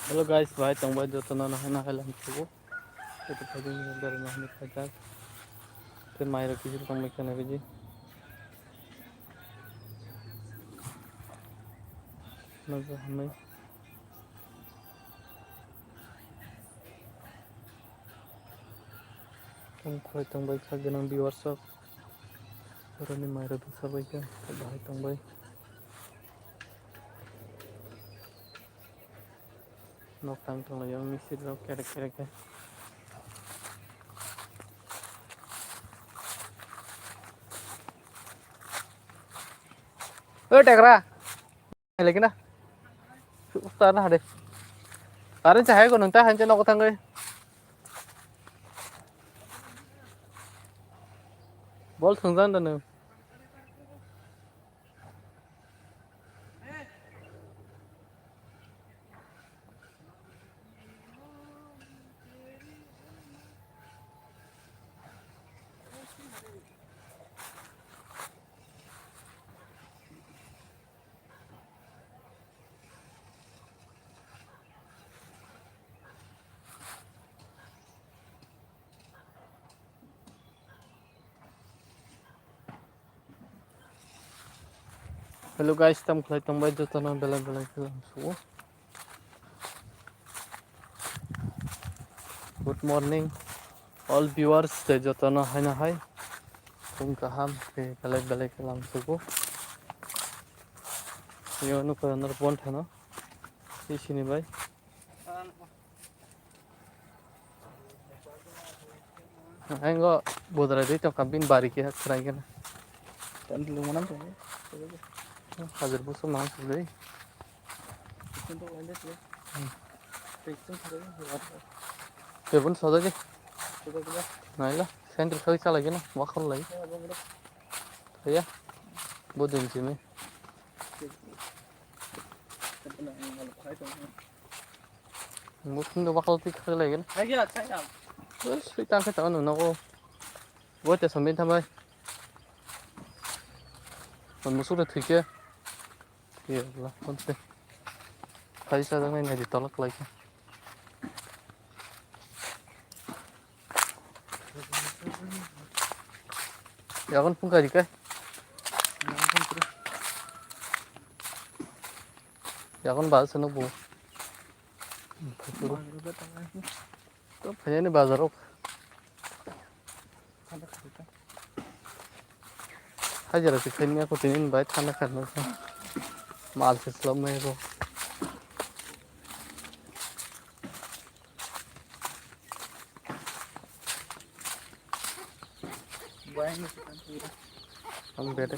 Hello guys, भाई तंबाई जो तना ना है ना हेलम सुबह itu tadi ni dari Mahmud Hajar ke Mairo kisi tang mekan abi ji nazo hame tang khoi tang bai kha ganang bi WhatsApp orani Mairo bi sabai ka bhai tang bai nok tang tang la yang misi ro kere kere ke टेकरा लेकिन ना उतार ना हटे अरे चाहे को नंता हंचे नको थांगे बोल संजान दने हेलो गाइस तम खलाई तम bai जो तना बेला बेला के सुबह good morning all viewers te जो तना है ना है तुम कहाँ पे बेला बेला के लाम सुबह ये नु पर अंदर पॉइंट है ना इसी नहीं भाई Enggak, bodra deh cok kabin bari kia kerai kan. Tan lu mana tuh? Hajar busu mang sudah. Itu tuh ada sih. Itu tuh ada. Kebun soda je. Coba coba. Nah lah, sentri kali salah lagi na, wakar lagi. Ya, bodin sini. Mungkin wakar tik kali lagi na. Ayo, saya. Terus kita angkat tahun nunggu. Buat ya sambil tambah. Musuh udah tiga. Iya lah, penting. Kali saya dengan ini ditolak lagi. Ya kan pun kali kai. Ya kan bahas sana bu. तो भैया ने बाजारों हाजिर है खैनिया को तीन bye थाना करना था माल से स्लम में को हम बैठे